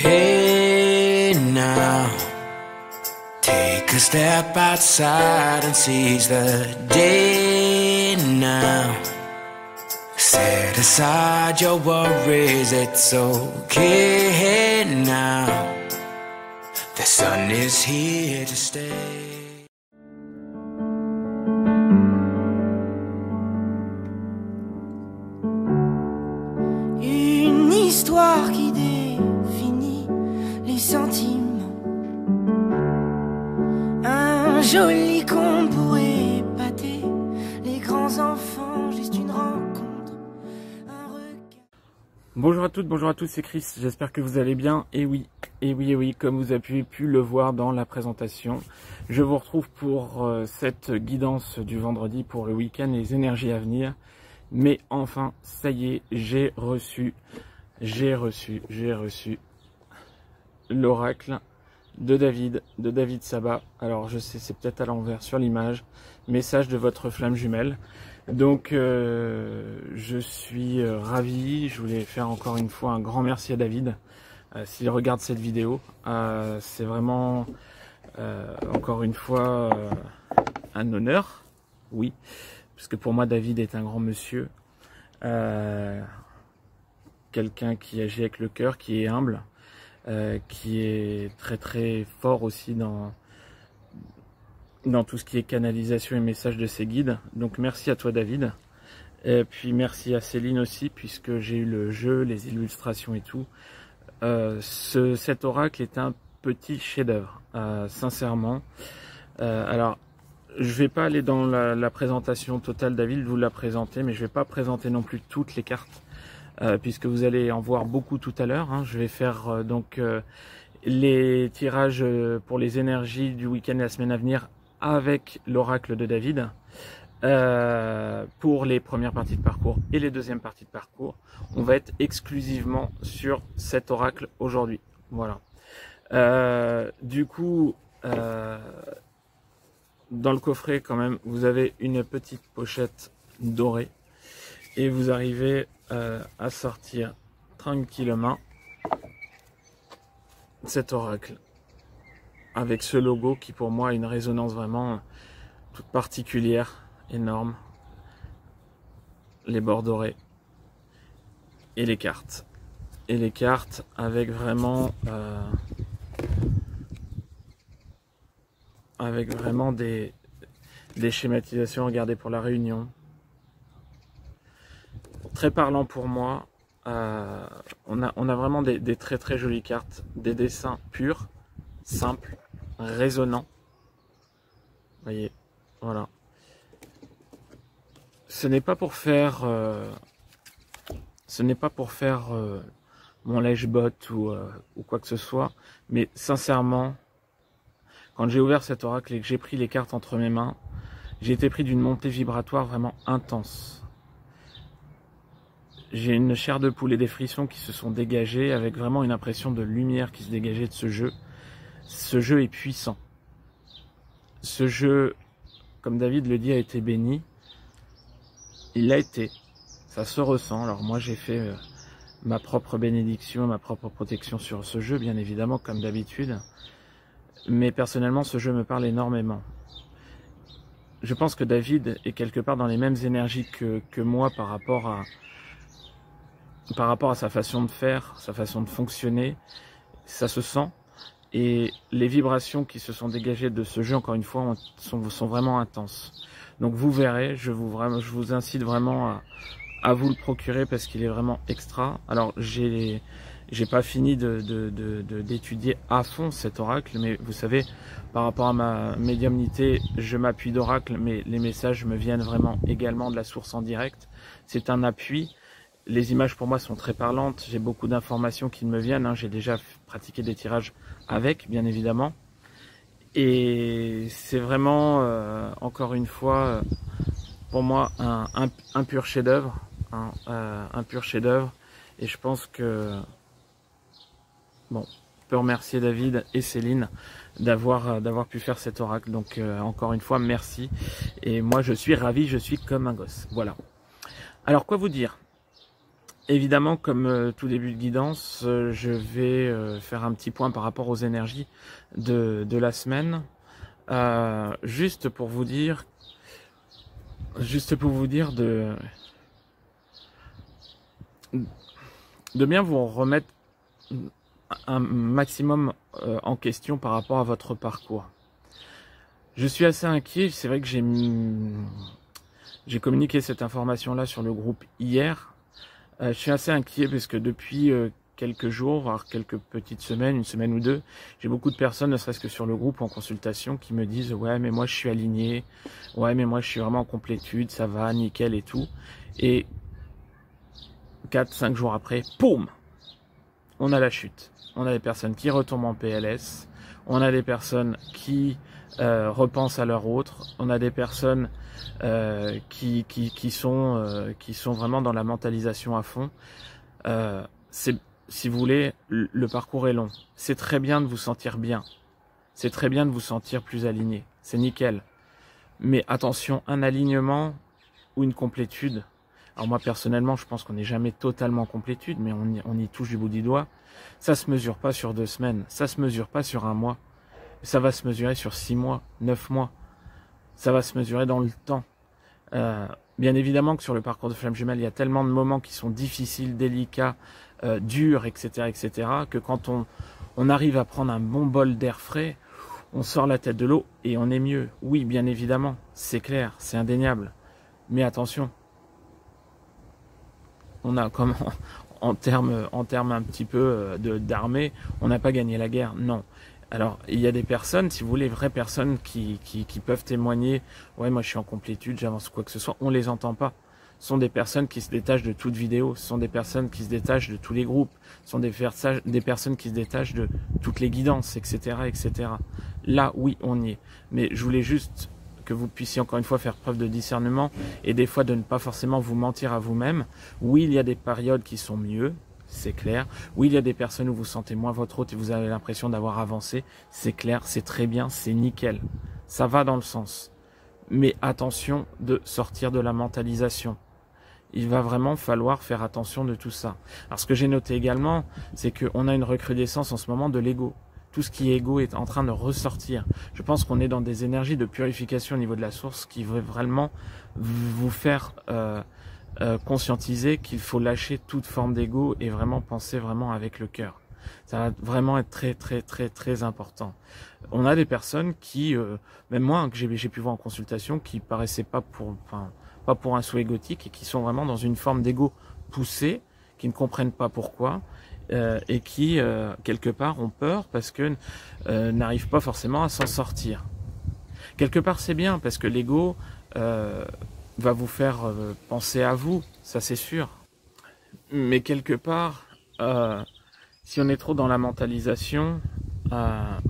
Hey now, take a step outside and seize the day now. Set aside your worries, it's okay now. The sun is here to stay. Une histoire qui définit les sentiments. Un joli conte pour épater les grands enfants. Juste une rencontre, un regard. Bonjour à toutes, bonjour à tous, c'est Chris, j'espère que vous allez bien. Et oui, comme vous avez pu le voir dans la présentation, je vous retrouve pour cette guidance du vendredi pour le week-end, les énergies à venir. Mais enfin, ça y est, j'ai reçu l'oracle de David Sabat. Alors je sais, c'est peut-être à l'envers sur l'image, message de votre flamme jumelle. Donc je suis ravi, je voulais faire encore une fois un grand merci à David s'il regarde cette vidéo. C'est vraiment encore une fois un honneur, oui, parce que pour moi David est un grand monsieur, quelqu'un qui agit avec le cœur, qui est humble, qui est très fort aussi dans tout ce qui est canalisation et message de ses guides. Donc merci à toi David, et puis merci à Céline aussi, puisque j'ai eu le jeu, les illustrations et tout. Cet oracle est un petit chef-d'œuvre, sincèrement. Alors je vais pas aller dans la présentation totale, David vous l'a présenté, mais je vais pas présenter non plus toutes les cartes, puisque vous allez en voir beaucoup tout à l'heure, hein. Je vais faire donc les tirages pour les énergies du week-end et la semaine à venir avec l'oracle de David, pour les premières parties de parcours et les deuxièmes parties de parcours. On va être exclusivement sur cet oracle aujourd'hui. Voilà. Du coup, dans le coffret quand même, vous avez une petite pochette dorée et vous arrivez à sortir tranquillement cet oracle avec ce logo qui pour moi a une résonance vraiment toute particulière, énorme, les bords dorés et les cartes avec vraiment des schématisations. Regardez, pour la réunion, très parlant pour moi. On a vraiment des très jolies cartes, des dessins purs, simples, résonnants. Voyez, voilà. Ce n'est pas pour faire mon lèche-bot ou quoi que ce soit, mais sincèrement, quand j'ai ouvert cet oracle et que j'ai pris les cartes entre mes mains, j'ai été pris d'une montée vibratoire vraiment intense. J'ai une chair de poule et des frissons qui se sont dégagés, avec vraiment une impression de lumière qui se dégageait de ce jeu. Ce jeu est puissant. Ce jeu, comme David le dit, a été béni. Il l'a été. Ça se ressent. Alors moi j'ai fait ma propre bénédiction, ma propre protection sur ce jeu, bien évidemment, comme d'habitude. Mais personnellement, ce jeu me parle énormément. Je pense que David est quelque part dans les mêmes énergies que moi par rapport à sa façon de faire, sa façon de fonctionner. Ça se sent. Et les vibrations qui se sont dégagées de ce jeu, encore une fois, sont vraiment intenses. Donc vous verrez, je vous incite vraiment à vous le procurer parce qu'il est vraiment extra. Alors j'ai pas fini d'étudier à fond cet oracle, mais vous savez, par rapport à ma médiumnité, je m'appuie d'oracle, mais les messages me viennent vraiment également de la source en direct. C'est un appui. Les images pour moi sont très parlantes, j'ai beaucoup d'informations qui me viennent, hein. J'ai déjà pratiqué des tirages avec, bien évidemment. Et c'est vraiment, encore une fois, pour moi, un pur chef-d'œuvre. Hein, un pur chef-d'œuvre. Et je pense que, bon, on peut remercier David et Céline d'avoir pu faire cet oracle. Donc, encore une fois, merci. Et moi, je suis ravi, je suis comme un gosse. Voilà. Alors, quoi vous dire ? Évidemment, comme tout début de guidance, je vais faire un petit point par rapport aux énergies de la semaine. Juste pour vous dire de bien vous remettre un maximum en question par rapport à votre parcours. Je suis assez inquiet, c'est vrai que j'ai communiqué cette information-là sur le groupe hier. Je suis assez inquiet parce que depuis quelques jours, voire quelques petites semaines, une semaine ou deux, j'ai beaucoup de personnes, ne serait-ce que sur le groupe en consultation, qui me disent « Ouais, mais moi je suis aligné, ouais, mais moi je suis vraiment en complétude, ça va, nickel et tout. » Et 4-5 jours après, poum, on a la chute. On a des personnes qui retombent en PLS, on a des personnes qui repensent à leur autre, on a des personnes qui sont vraiment dans la mentalisation à fond. Si vous voulez, le parcours est long. C'est très bien de vous sentir bien. C'est très bien de vous sentir plus aligné. C'est nickel. Mais attention, un alignement ou une complétude. Alors moi personnellement, je pense qu'on n'est jamais totalement en complétude, mais on y touche du bout du doigt. Ça se mesure pas sur 2 semaines, ça se mesure pas sur 1 mois. Ça va se mesurer sur 6 mois, 9 mois. Ça va se mesurer dans le temps. Bien évidemment que sur le parcours de Flamme Jumelle, il y a tellement de moments qui sont difficiles, délicats, durs, etc., que quand on arrive à prendre un bon bol d'air frais, on sort la tête de l'eau et on est mieux. Oui, bien évidemment, c'est clair, c'est indéniable. Mais attention, on a comme en termes un petit peu d'armée, on n'a pas gagné la guerre, non. Alors, il y a des personnes, si vous voulez, vraies personnes qui peuvent témoigner, ouais, moi je suis en complétude, j'avance quoi que ce soit, on les entend pas. Ce sont des personnes qui se détachent de toute vidéo, ce sont des personnes qui se détachent de tous les groupes, ce sont des personnes qui se détachent de toutes les guidances, etc., etc. Là, oui, on y est. Mais je voulais juste que vous puissiez encore une fois faire preuve de discernement et des fois de ne pas forcément vous mentir à vous-même. Oui, il y a des périodes qui sont mieux, c'est clair. Oui, il y a des personnes où vous sentez moins votre hôte et vous avez l'impression d'avoir avancé, c'est clair, c'est très bien, c'est nickel. Ça va dans le sens. Mais attention de sortir de la mentalisation. Il va vraiment falloir faire attention de tout ça. Alors ce que j'ai noté également, c'est qu'on a une recrudescence en ce moment de l'ego. Tout ce qui est ego est en train de ressortir. Je pense qu'on est dans des énergies de purification au niveau de la source qui veut vraiment vous faire conscientiser qu'il faut lâcher toute forme d'ego et vraiment penser vraiment avec le cœur. Ça va vraiment être très très très très important. On a des personnes qui, même moi que j'ai pu voir en consultation, qui paraissaient pas pour un souhait égotique et qui sont vraiment dans une forme d'ego poussé, qui ne comprennent pas pourquoi et qui quelque part ont peur parce que n'arrivent pas forcément à s'en sortir. Quelque part c'est bien parce que l'ego va vous faire penser à vous, ça c'est sûr. Mais quelque part, si on est trop dans la mentalisation,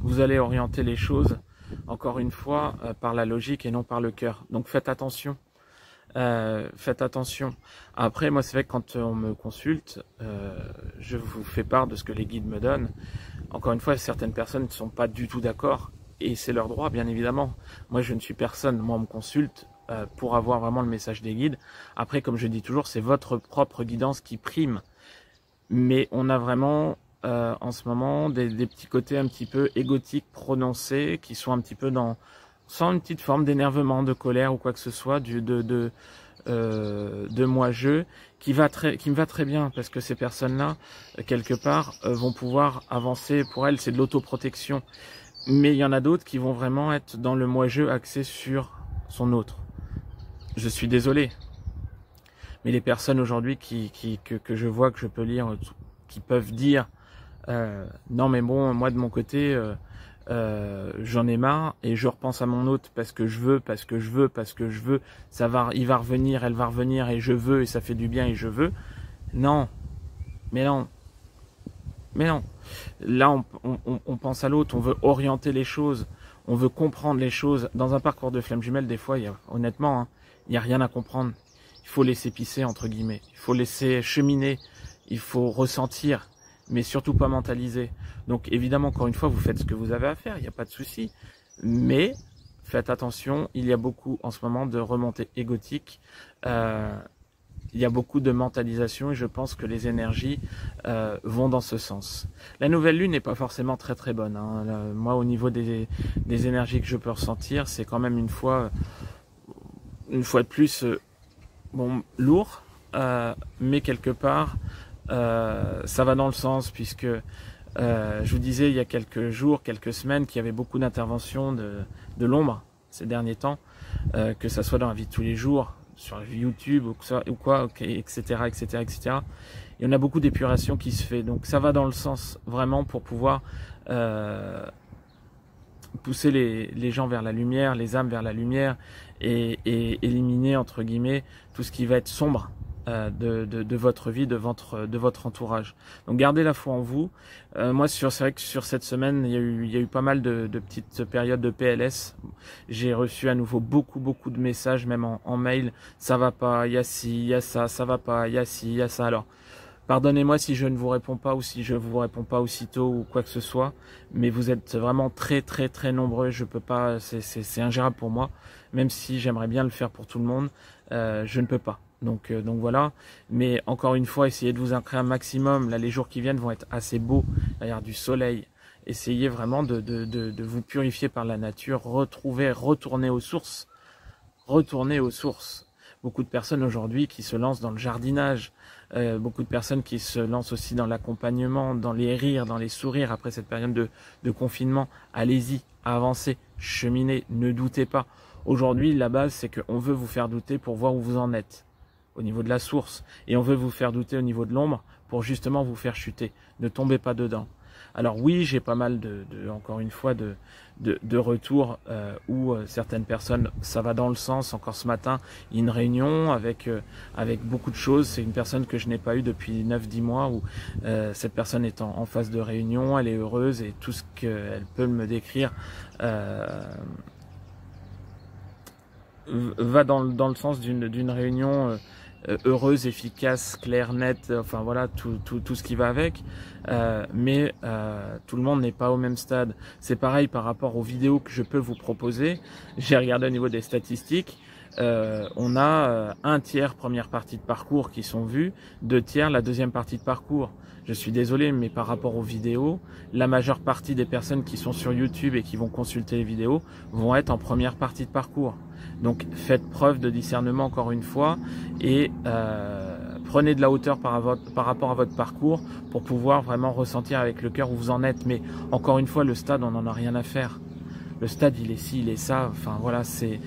vous allez orienter les choses, encore une fois, par la logique et non par le cœur. Donc faites attention. Faites attention. Après, moi, c'est vrai que quand on me consulte, je vous fais part de ce que les guides me donnent. Encore une fois, certaines personnes ne sont pas du tout d'accord et c'est leur droit, bien évidemment. Moi, je ne suis personne. Moi, on me consulte pour avoir vraiment le message des guides. Après, comme je dis toujours, c'est votre propre guidance qui prime. Mais on a vraiment en ce moment des petits côtés un petit peu égotiques prononcés qui sont un petit peu sans une petite forme d'énervement, de colère ou quoi que ce soit, de moi-je, qui me va très bien parce que ces personnes-là, quelque part, vont pouvoir avancer. Pour elles, c'est de l'autoprotection. Mais il y en a d'autres qui vont vraiment être dans le moi-je axé sur son autre. Je suis désolé. Mais les personnes aujourd'hui que je vois, que je peux lire, qui peuvent dire non mais bon, moi de mon côté, j'en ai marre et je repense à mon autre parce que je veux, il va revenir, elle va revenir et je veux et ça fait du bien et je veux. Non, mais non. Là, on pense à l'autre, on veut orienter les choses, on veut comprendre les choses. Dans un parcours de Flamme Jumelle, des fois, honnêtement, il n'y a rien à comprendre. Il faut laisser pisser, entre guillemets. Il faut laisser cheminer. Il faut ressentir, mais surtout pas mentaliser. Donc, évidemment, encore une fois, vous faites ce que vous avez à faire. Il n'y a pas de souci. Mais faites attention. Il y a beaucoup, en ce moment, de remontées égotiques il y a beaucoup de mentalisation et je pense que les énergies vont dans ce sens. La nouvelle lune n'est pas forcément très très bonne. Hein. Moi, au niveau des énergies que je peux ressentir, c'est quand même une fois de plus, bon, lourd, mais quelque part, ça va dans le sens puisque je vous disais il y a quelques jours, quelques semaines qu'il y avait beaucoup d'interventions de l'ombre ces derniers temps, que ça soit dans la vie de tous les jours, sur YouTube ou quoi, etc., etc., etc. Il y en a beaucoup d'épuration qui se fait, donc ça va dans le sens vraiment pour pouvoir pousser les gens vers la lumière, les âmes vers la lumière et éliminer entre guillemets tout ce qui va être sombre de votre vie, de votre entourage. Donc gardez la foi en vous. Moi, c'est vrai que sur cette semaine, il y a eu pas mal de petites périodes de PLS. J'ai reçu à nouveau beaucoup de messages, même en mail. Ça va pas, il y a ci, il y a ça, ça va pas, il y a ci, il y a ça. Alors, pardonnez-moi si je ne vous réponds pas ou si je vous réponds pas aussitôt ou quoi que ce soit, mais vous êtes vraiment très nombreux. Je peux pas, c'est ingérable pour moi, même si j'aimerais bien le faire pour tout le monde, je ne peux pas. Donc voilà, mais encore une fois, essayez de vous inscrire un maximum. Là, les jours qui viennent vont être assez beaux, il va y avoir du soleil. Essayez vraiment de vous purifier par la nature, retourner aux sources. Retourner aux sources. Beaucoup de personnes aujourd'hui qui se lancent dans le jardinage, beaucoup de personnes qui se lancent aussi dans l'accompagnement, dans les rires, dans les sourires après cette période de confinement. Allez-y, avancez, cheminez, ne doutez pas. Aujourd'hui, la base, c'est qu'on veut vous faire douter pour voir où vous en êtes au niveau de la source, et on veut vous faire douter au niveau de l'ombre pour justement vous faire chuter. Ne tombez pas dedans. Alors oui, j'ai pas mal encore une fois de retours où certaines personnes, ça va dans le sens. Encore ce matin, il y a une réunion avec beaucoup de choses. C'est une personne que je n'ai pas eue depuis 9-10 mois où cette personne est en phase de réunion, elle est heureuse et tout ce qu'elle peut me décrire va dans le sens d'une réunion heureuse, efficace, claire, nette, enfin voilà, tout ce qui va avec, mais tout le monde n'est pas au même stade. C'est pareil par rapport aux vidéos que je peux vous proposer. J'ai regardé au niveau des statistiques, on a un tiers première partie de parcours qui sont vues, 2 tiers la deuxième partie de parcours. Je suis désolé, mais par rapport aux vidéos, la majeure partie des personnes qui sont sur YouTube et qui vont consulter les vidéos vont être en première partie de parcours. Donc faites preuve de discernement encore une fois et prenez de la hauteur par rapport à votre parcours pour pouvoir vraiment ressentir avec le cœur où vous en êtes. Mais encore une fois, le stade, on n'en a rien à faire. Le stade, il est ci, il est ça. Enfin voilà, c'est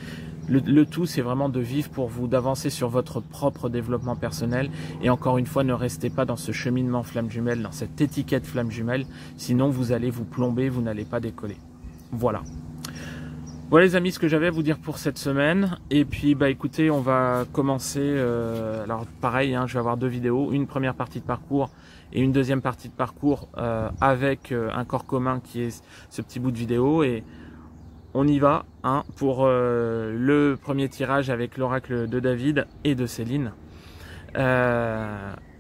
le tout, c'est vraiment de vivre pour vous, d'avancer sur votre propre développement personnel. Et encore une fois, ne restez pas dans ce cheminement flamme jumelle, dans cette étiquette flamme jumelle. Sinon, vous allez vous plomber, vous n'allez pas décoller. Voilà. Voilà les amis, ce que j'avais à vous dire pour cette semaine. Et puis bah écoutez, on va commencer, alors pareil, hein, je vais avoir 2 vidéos, une première partie de parcours et une deuxième partie de parcours avec un corps commun qui est ce petit bout de vidéo. Et on y va hein, pour le premier tirage avec l'oracle de David et de Céline.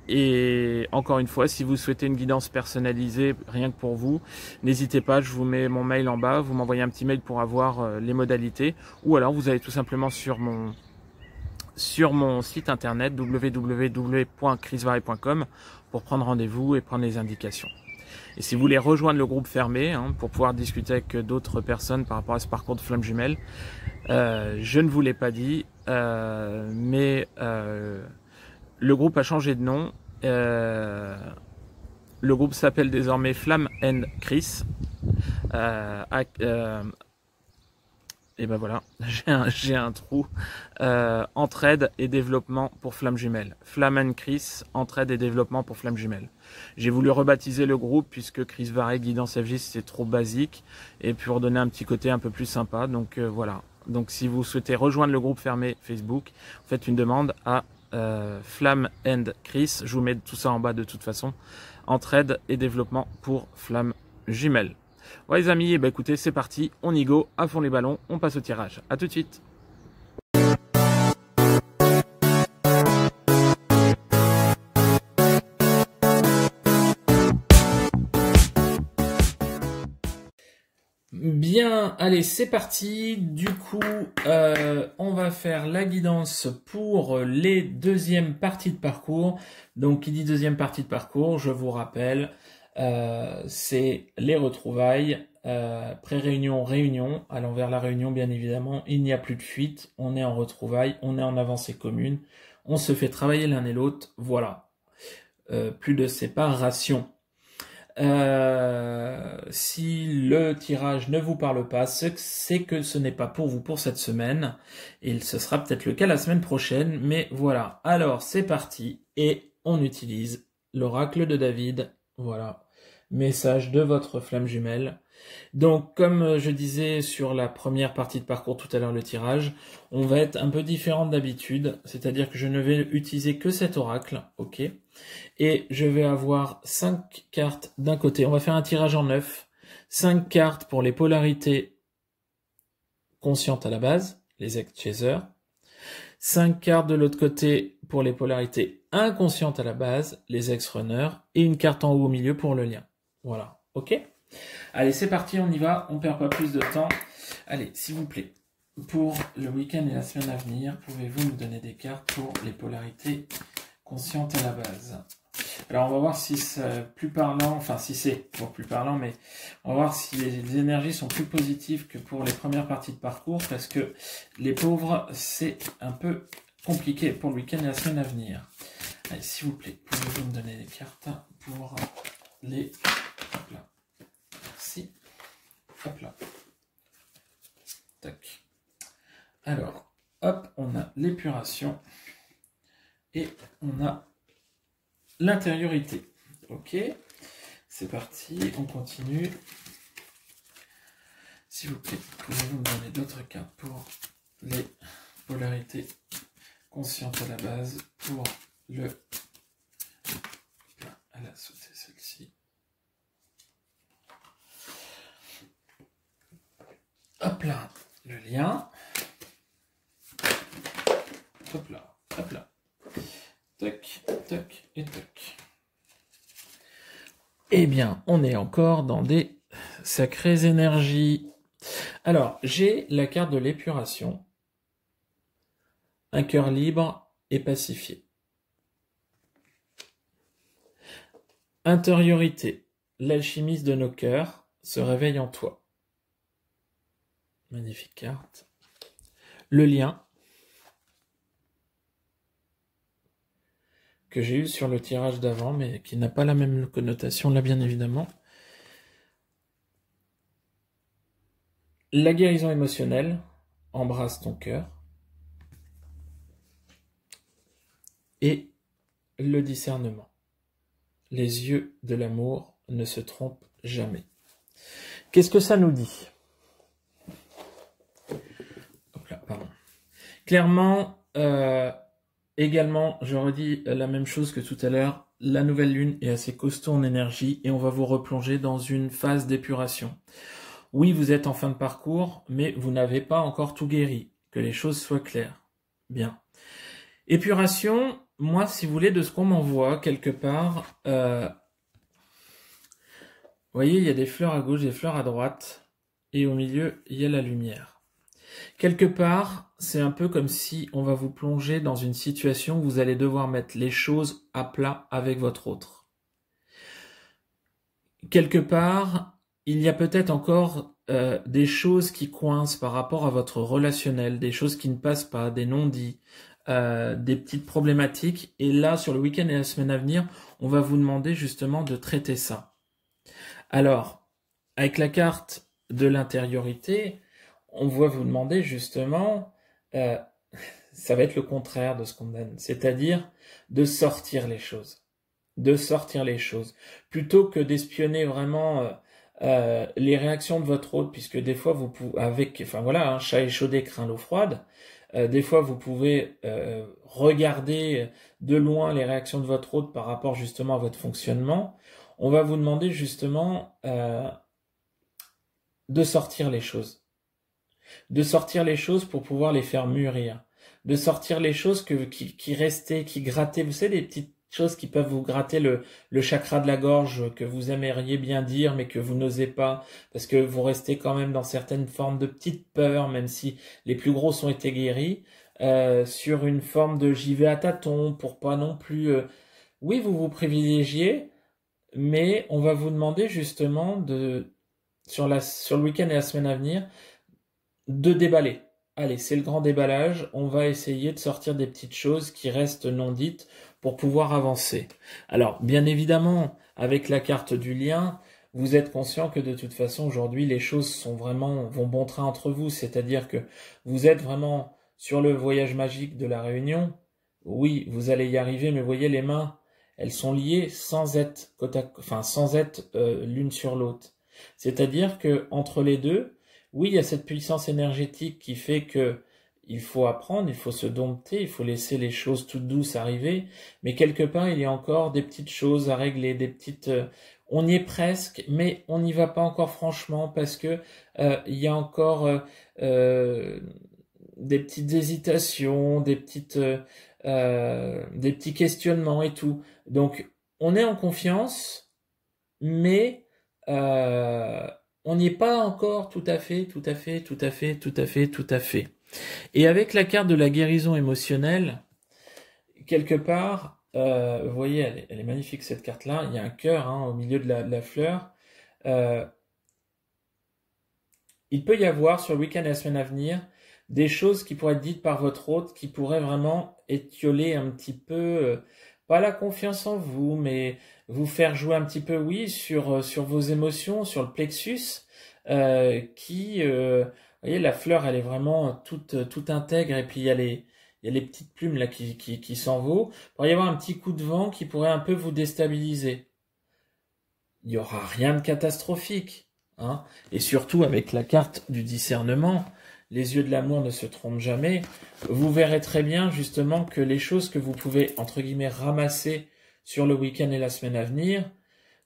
Et encore une fois, si vous souhaitez une guidance personnalisée rien que pour vous, n'hésitez pas, je vous mets mon mail en bas, vous m'envoyez un petit mail pour avoir les modalités, ou alors vous allez tout simplement sur mon site internet www.chrisvarey.com pour prendre rendez-vous et prendre les indications. Et si vous voulez rejoindre le groupe fermé hein, pour pouvoir discuter avec d'autres personnes par rapport à ce parcours de flamme jumelle, je ne vous l'ai pas dit, mais le groupe a changé de nom. Le groupe s'appelle désormais Flamme and Chris. Et ben voilà, j'ai un trou. Entraide et développement pour Flamme Jumelle. Flamme and Chris, entraide et développement pour Flamme Jumelle. J'ai voulu rebaptiser le groupe puisque Chris Varey, guidance FJ, c'est trop basique. Et pour donner un petit côté un peu plus sympa. Donc voilà. Donc si vous souhaitez rejoindre le groupe fermé Facebook, faites une demande à Flamme and Chris, je vous mets tout ça en bas de toute façon, entraide et développement pour Flamme Jumelle. Ouais les amis, et bah écoutez, c'est parti, on y go, à fond les ballons, on passe au tirage. À tout de suite. Bien, allez, c'est parti. Du coup, on va faire la guidance pour les deuxièmes parties de parcours. Donc, qui dit deuxième partie de parcours, je vous rappelle, c'est les retrouvailles, pré-réunion, réunion. Allant vers la réunion, bien évidemment, il n'y a plus de fuite. On est en retrouvailles, on est en avancée commune. On se fait travailler l'un et l'autre. Voilà. Plus de séparation. Si le tirage ne vous parle pas, c'est que ce n'est pas pour vous pour cette semaine, et ce sera peut-être le cas la semaine prochaine, mais voilà. Alors c'est parti, et on utilise l'oracle de David, voilà, message de votre flamme jumelle. Donc comme je disais sur la première partie de parcours tout à l'heure, le tirage, on va être un peu différent d'habitude, c'est-à-dire que je ne vais utiliser que cet oracle, ok, et je vais avoir 5 cartes d'un côté. On va faire un tirage en 9. 5 cartes pour les polarités conscientes à la base, les ex-chasers. 5 cartes de l'autre côté pour les polarités inconscientes à la base, les ex-runners. Et une carte en haut au milieu pour le lien. Voilà, ok? Allez, c'est parti, on y va. On perd pas plus de temps. Allez, s'il vous plaît, pour le week-end et la semaine à venir, pouvez-vous me donner des cartes pour les polarités conscientes à la base? Alors on va voir si c'est plus parlant, enfin si c'est pour plus parlant, mais on va voir si les énergies sont plus positives que pour les premières parties de parcours, parce que les pauvres, c'est un peu compliqué pour le week-end et la semaine à venir. Allez, s'il vous plaît, pouvez-vous me donner des cartes pour les... Hop là. Merci. Hop là. Tac. Alors, hop, on a l'épuration et on a l'intériorité. Ok, c'est parti, on continue. S'il vous plaît, pouvez-vous me donner d'autres cartes pour les polarités conscientes à la base, pour le... Elle a sauté celle-ci. Hop là, le lien. Hop là, hop là. Tac, tac et tac. Eh bien, on est encore dans des sacrées énergies. Alors, j'ai la carte de l'épuration. Un cœur libre et pacifié. Intériorité. L'alchimiste de nos cœurs se réveille en toi. Magnifique carte. Le lien. Que j'ai eu sur le tirage d'avant, mais qui n'a pas la même connotation là, bien évidemment. La guérison émotionnelle, embrasse ton cœur. Et le discernement. Les yeux de l'amour ne se trompent jamais. Qu'est-ce que ça nous dit? Hop là, pardon. Clairement, également, je redis la même chose que tout à l'heure, la nouvelle lune est assez costaud en énergie et on va vous replonger dans une phase d'épuration. Oui, vous êtes en fin de parcours, mais vous n'avez pas encore tout guéri, que les choses soient claires. Bien. Épuration, moi, si vous voulez, de ce qu'on m'envoie, quelque part, vous voyez, il y a des fleurs à gauche, des fleurs à droite, et au milieu, il y a la lumière. Quelque part, c'est un peu comme si on va vous plonger dans une situation où vous allez devoir mettre les choses à plat avec votre autre. Quelque part, il y a peut-être encore des choses qui coincent par rapport à votre relationnel, des choses qui ne passent pas, des non-dits, des petites problématiques. Et là, sur le week-end et la semaine à venir, on va vous demander justement de traiter ça. Alors, avec la carte de l'intériorité, on va vous demander justement, ça va être le contraire de ce qu'on donne, c'est-à-dire de sortir les choses. De sortir les choses. Plutôt que d'espionner vraiment les réactions de votre hôte, puisque des fois, vous pouvez, enfin voilà, un chat échaudé craint l'eau froide, des fois, vous pouvez regarder de loin les réactions de votre hôte par rapport justement à votre fonctionnement. On va vous demander justement de sortir les choses. De sortir les choses pour pouvoir les faire mûrir. De sortir les choses qui restaient, qui grattaient, vous savez, les petites choses qui peuvent vous gratter le chakra de la gorge, que vous aimeriez bien dire, mais que vous n'osez pas, parce que vous restez quand même dans certaines formes de petites peurs, même si les plus grosses ont été guéris, sur une forme de j'y vais à tâtons, pour pas non plus... oui, vous vous privilégiez, mais on va vous demander justement sur le week-end et la semaine à venir, de déballer. Allez, c'est le grand déballage. On va essayer de sortir des petites choses qui restent non dites pour pouvoir avancer. Alors, bien évidemment, avec la carte du lien, vous êtes conscient que de toute façon, aujourd'hui, les choses vont bon train entre vous. C'est-à-dire que vous êtes vraiment sur le voyage magique de la Réunion. Oui, vous allez y arriver, mais vous voyez, les mains, elles sont liées sans être l'une sur l'autre. C'est-à-dire que entre les deux, oui, il y a cette puissance énergétique qui fait que il faut apprendre, il faut se dompter, il faut laisser les choses toutes douces arriver, mais quelque part, il y a encore des petites choses à régler, on y est presque, mais on n'y va pas encore franchement parce que il y a encore des petites hésitations, des petits questionnements et tout. Donc, on est en confiance, mais on n'y est pas encore tout à fait. Et avec la carte de la guérison émotionnelle, quelque part, vous voyez, elle est magnifique cette carte-là. Il y a un cœur au milieu de la fleur. Il peut y avoir sur le week-end et la semaine à venir des choses qui pourraient être dites par votre hôte, qui pourraient vraiment étioler un petit peu, pas la confiance en vous, mais vous faire jouer un petit peu, oui, sur vos émotions, sur le plexus, vous voyez, la fleur, elle est vraiment toute intègre, et puis il y a les petites plumes là qui s'envolent. Il pourrait y avoir un petit coup de vent qui pourrait un peu vous déstabiliser. Il n'y aura rien de catastrophique, hein. Et surtout avec la carte du discernement, les yeux de l'amour ne se trompent jamais. Vous verrez très bien justement que les choses que vous pouvez, entre guillemets, ramasser sur le week-end et la semaine à venir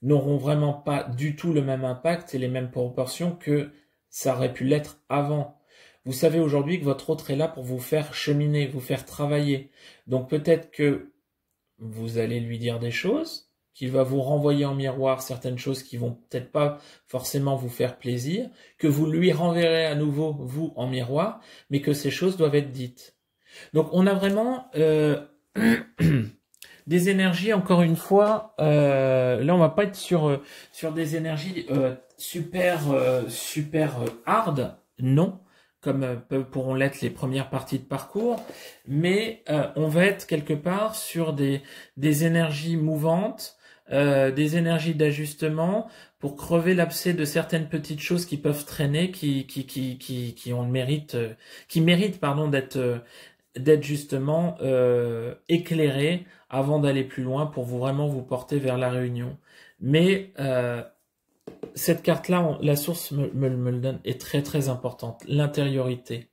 n'auront vraiment pas du tout le même impact et les mêmes proportions que ça aurait pu l'être avant. Vous savez aujourd'hui que votre autre est là pour vous faire cheminer, vous faire travailler. Donc peut-être que vous allez lui dire des choses, qu'il va vous renvoyer en miroir certaines choses qui vont peut-être pas forcément vous faire plaisir, que vous lui renverrez à nouveau, vous, en miroir, mais que ces choses doivent être dites. Donc on a vraiment des énergies, encore une fois, là on va pas être sur des énergies super hard, non, comme pourront l'être les premières parties de parcours, mais on va être quelque part sur des énergies mouvantes, des énergies d'ajustement pour crever l'abcès de certaines petites choses qui peuvent traîner, qui ont le mérite, qui méritent d'être justement éclairées avant d'aller plus loin pour vraiment vous porter vers la réunion. Mais cette carte-là, la source me le donne, est très très importante. L'intériorité.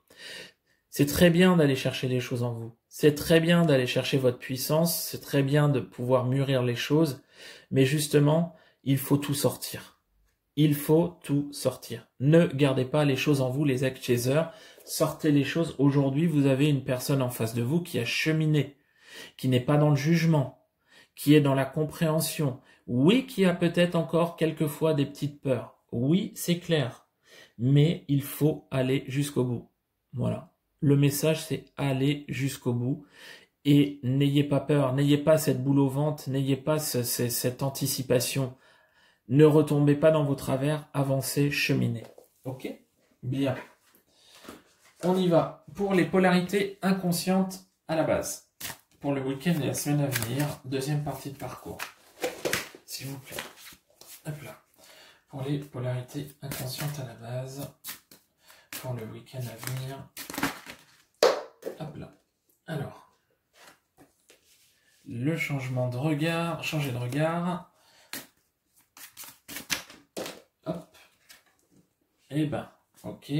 C'est très bien d'aller chercher les choses en vous. C'est très bien d'aller chercher votre puissance. C'est très bien de pouvoir mûrir les choses. Mais justement, il faut tout sortir. Il faut tout sortir. Ne gardez pas les choses en vous, les egg-chasers. Sortez les choses. Aujourd'hui, vous avez une personne en face de vous qui a cheminé, qui n'est pas dans le jugement, qui est dans la compréhension. Oui, qui a peut-être encore quelquefois des petites peurs. Oui, c'est clair. Mais il faut aller jusqu'au bout. Voilà. Le message, c'est aller jusqu'au bout. Et n'ayez pas peur, n'ayez pas cette boule au ventre, n'ayez pas cette anticipation. Ne retombez pas dans vos travers, avancez, cheminez. Ok? Bien. On y va pour les polarités inconscientes à la base. Pour le week-end et la semaine à venir, deuxième partie de parcours. S'il vous plaît. Hop là. Pour les polarités inconscientes à la base, pour le week-end à venir. Hop là. Alors. Le changement de regard, changer de regard. Hop. Et ben, ok.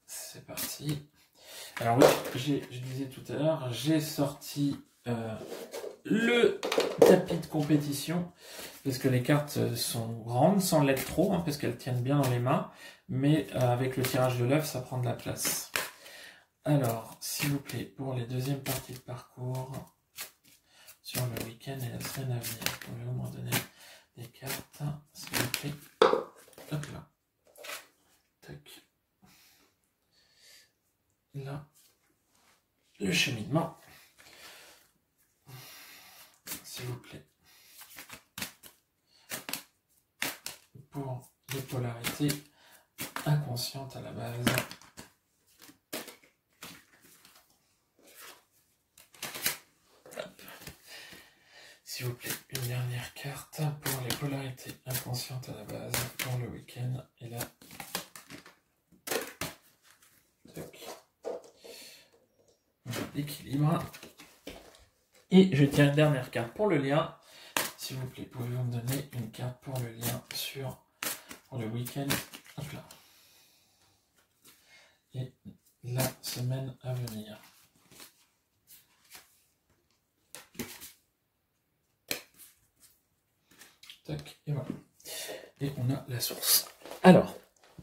C'est parti. Alors oui, je disais tout à l'heure, j'ai sorti le tapis de compétition, parce que les cartes sont grandes, sans l'être trop, parce qu'elles tiennent bien dans les mains, mais avec le tirage de l'œuf, ça prend de la place. Alors, s'il vous plaît, pour les deuxièmes parties de parcours, sur le week-end et la semaine à venir. Pouvez-vous m'en donner des cartes, s'il vous plaît? Hop là. Tac. Là. Le cheminement. S'il vous plaît. Pour les polarités inconscientes à la base. S'il vous plaît, une dernière carte pour les polarités inconscientes à la base pour le week-end. Et là, l'équilibre. Et je tiens une dernière carte pour le lien. S'il vous plaît, pouvez-vous me donner une carte pour le lien pour le week-end. Hop là. Et la semaine à venir. Tac, et voilà. Et on a la source. Alors,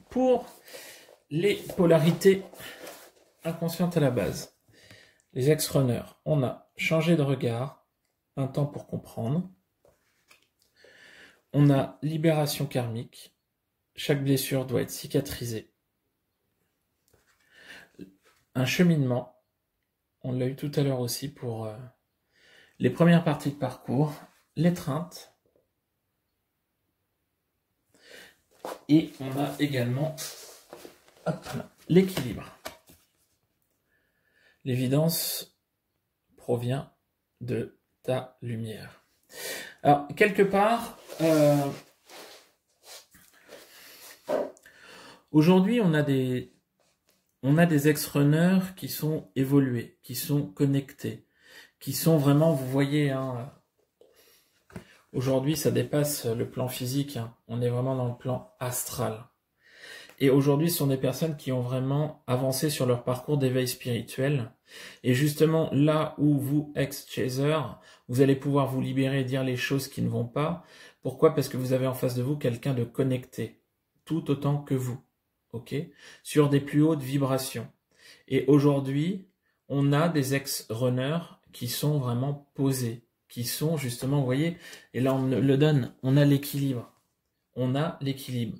pour les polarités inconscientes à la base, les ex-runners, on a changé de regard, un temps pour comprendre. On a libération karmique. Chaque blessure doit être cicatrisée. Un cheminement. On l'a eu tout à l'heure aussi pour les premières parties de parcours. L'étreinte. Et on a également l'équilibre. L'évidence provient de ta lumière. Alors, quelque part, aujourd'hui, on a des ex-runners qui sont évolués, qui sont connectés, qui sont vraiment, vous voyez, hein, aujourd'hui, ça dépasse le plan physique, hein, on est vraiment dans le plan astral. Et aujourd'hui, ce sont des personnes qui ont vraiment avancé sur leur parcours d'éveil spirituel. Et justement, là où vous, ex-chaser, vous allez pouvoir vous libérer et dire les choses qui ne vont pas. Pourquoi? Parce que vous avez en face de vous quelqu'un de connecté, tout autant que vous, ok? Sur des plus hautes vibrations. Et aujourd'hui, on a des ex-runners qui sont vraiment posés, qui sont justement, vous voyez, et là on le donne, on a l'équilibre. On a l'équilibre.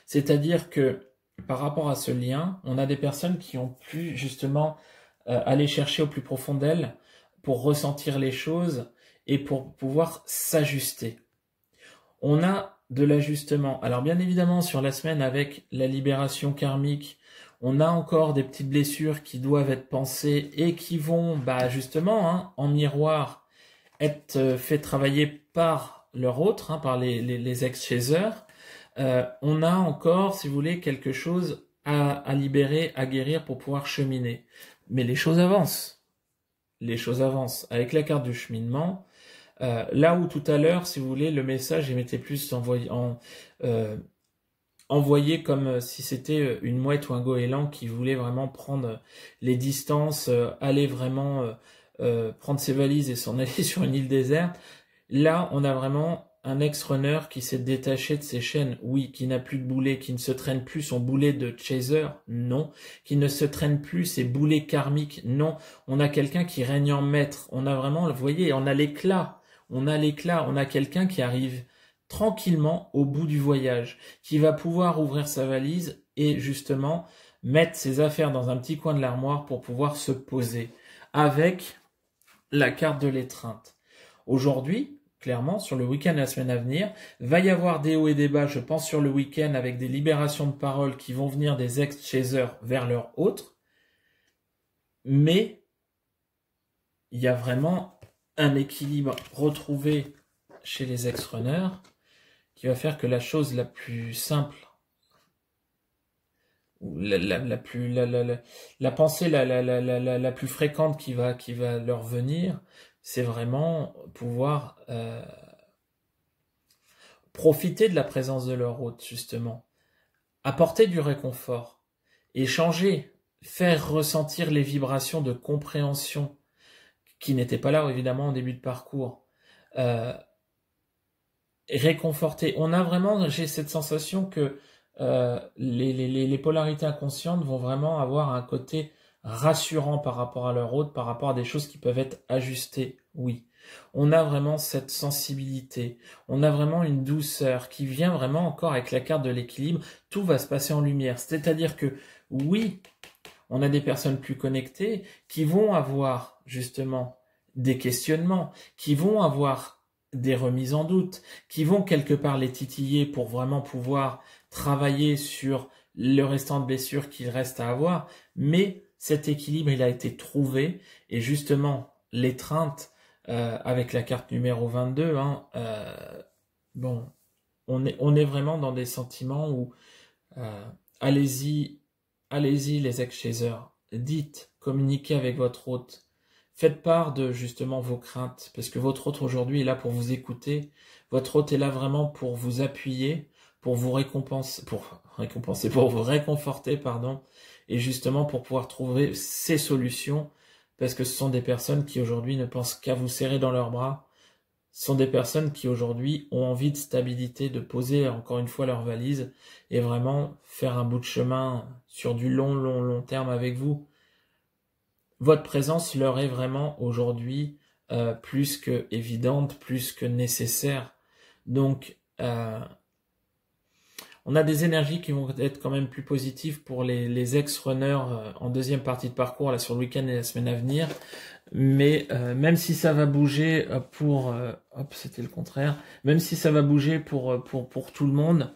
C'est-à-dire que par rapport à ce lien, on a des personnes qui ont pu justement aller chercher au plus profond d'elles pour ressentir les choses et pour pouvoir s'ajuster. On a de l'ajustement. Alors bien évidemment, sur la semaine avec la libération karmique, on a encore des petites blessures qui doivent être pensées et qui vont justement hein, en miroir être fait travailler par leur autre, hein, par les ex-chasers. On a encore, si vous voulez, quelque chose à libérer, à guérir pour pouvoir cheminer. Mais les choses avancent. Les choses avancent. Avec la carte du cheminement, là où tout à l'heure, si vous voulez, le message était plus envoyé comme si c'était une mouette ou un goéland qui voulait vraiment prendre les distances, aller vraiment prendre ses valises et s'en aller sur une île déserte. Là, on a vraiment un ex-runner qui s'est détaché de ses chaînes, oui, qui n'a plus de boulet, qui ne se traîne plus son boulet de chaser, non, qui ne se traîne plus ses boulets karmiques, non, on a quelqu'un qui règne en maître, on a vraiment, vous voyez, on a l'éclat, on a quelqu'un qui arrive tranquillement au bout du voyage, qui va pouvoir ouvrir sa valise et justement mettre ses affaires dans un petit coin de l'armoire pour pouvoir se poser, avec la carte de l'étreinte. Aujourd'hui, clairement, sur le week-end et la semaine à venir, va y avoir des hauts et des bas, je pense, sur le week-end, avec des libérations de parole qui vont venir des ex-chasers vers leurs autres. Mais il y a vraiment un équilibre retrouvé chez les ex-runners qui va faire que la chose la plus simple, la pensée la plus fréquente qui va leur venir, c'est vraiment pouvoir profiter de la présence de leur hôte, justement, apporter du réconfort, échanger, faire ressentir les vibrations de compréhension qui n'étaient pas là, évidemment, au début de parcours, réconforter. On a vraiment, j'ai cette sensation que les polarités inconscientes vont vraiment avoir un côté rassurant par rapport à leur hôte, par rapport à des choses qui peuvent être ajustées oui. On a vraiment cette sensibilité, on a vraiment une douceur qui vient vraiment encore avec la carte de l'équilibre. Tout va se passer en lumière, c'est-à-dire que oui, on a des personnes plus connectées qui vont avoir justement des questionnements, qui vont avoir des remises en doute, qui vont quelque part les titiller pour vraiment pouvoir travailler sur le restant de blessures qu'il reste à avoir, mais cet équilibre, il a été trouvé, et justement, l'étreinte, avec la carte numéro 22, bon, on est vraiment dans des sentiments où, allez-y les ex-chasers, dites, communiquez avec votre hôte, faites part de justement vos craintes, parce que votre hôte aujourd'hui est là pour vous écouter, votre hôte est là vraiment pour vous appuyer, pour vous récompenser, pour vous réconforter, pardon, et justement pour pouvoir trouver ces solutions, parce que ce sont des personnes qui aujourd'hui ne pensent qu'à vous serrer dans leurs bras, ce sont des personnes qui aujourd'hui ont envie de stabilité, de poser encore une fois leur valise et vraiment faire un bout de chemin sur du long terme avec vous. Votre présence leur est vraiment aujourd'hui plus que évidente, plus que nécessaire. Donc, on a des énergies qui vont être quand même plus positives pour les ex-runners en deuxième partie de parcours là sur le week-end et la semaine à venir. Mais même si ça va bouger pour... c'était le contraire. Même si ça va bouger pour tout le monde,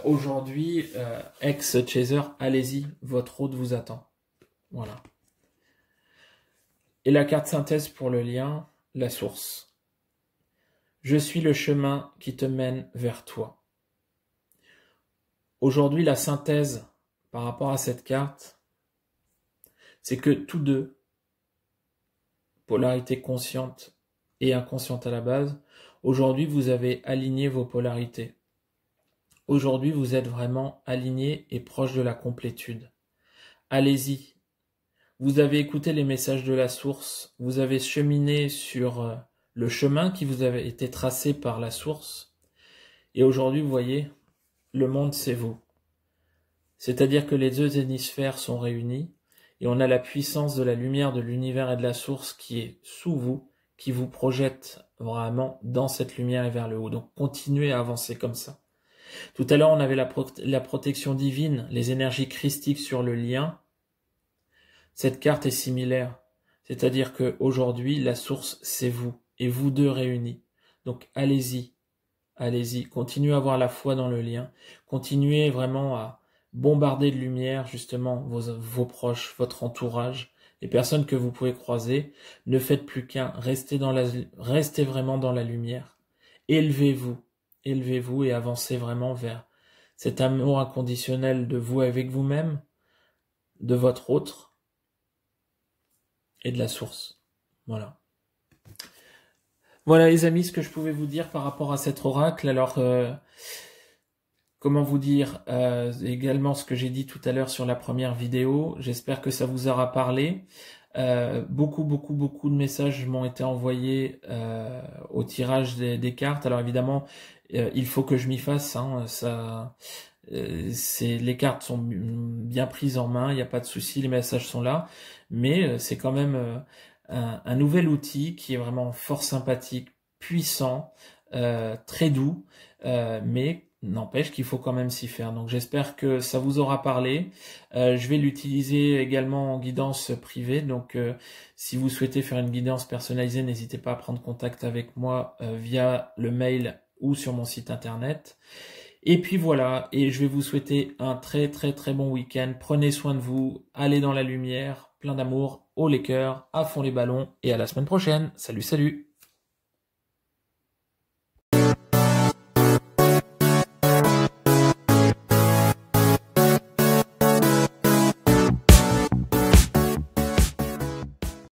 aujourd'hui, ex-chaser, allez-y, votre hôte vous attend. Voilà. Et la carte synthèse pour le lien, la source. Je suis le chemin qui te mène vers toi. Aujourd'hui, la synthèse par rapport à cette carte, c'est que tous deux, polarité consciente et inconsciente à la base, aujourd'hui, vous avez aligné vos polarités. Aujourd'hui, vous êtes vraiment aligné et proche de la complétude. Allez-y. Vous avez écouté les messages de la source, vous avez cheminé sur le chemin qui vous avait été tracé par la source, et aujourd'hui, vous voyez, le monde, c'est vous. C'est-à-dire que les deux hémisphères sont réunis et on a la puissance de la lumière de l'univers et de la source qui est sous vous, qui vous projette vraiment dans cette lumière et vers le haut. Donc, continuez à avancer comme ça. Tout à l'heure, on avait la protection divine, les énergies christiques sur le lien. Cette carte est similaire. C'est-à-dire qu'aujourd'hui, la source, c'est vous et vous deux réunis. Donc, allez-y. Allez-y, continuez à avoir la foi dans le lien, continuez vraiment à bombarder de lumière justement vos proches, votre entourage, les personnes que vous pouvez croiser. Ne faites plus qu'un, restez vraiment dans la lumière. Élevez-vous et avancez vraiment vers cet amour inconditionnel de vous avec vous-même, de votre autre et de la source. Voilà. Voilà les amis, ce que je pouvais vous dire par rapport à cet oracle. Alors, comment vous dire également ce que j'ai dit tout à l'heure sur la première vidéo. J'espère que ça vous aura parlé. Beaucoup de messages m'ont été envoyés au tirage des cartes. Alors évidemment, il faut que je m'y fasse. Les cartes sont bien prises en main, il n'y a pas de souci, les messages sont là. Mais c'est quand même... un nouvel outil qui est vraiment fort sympathique, puissant, très doux, mais n'empêche qu'il faut quand même s'y faire. Donc j'espère que ça vous aura parlé. Je vais l'utiliser également en guidance privée, donc si vous souhaitez faire une guidance personnalisée, n'hésitez pas à prendre contact avec moi via le mail ou sur mon site internet. Et puis voilà, et je vais vous souhaiter un très bon week-end. Prenez soin de vous, allez dans la lumière, plein d'amour, haut les cœurs, à fond les ballons, et à la semaine prochaine. Salut.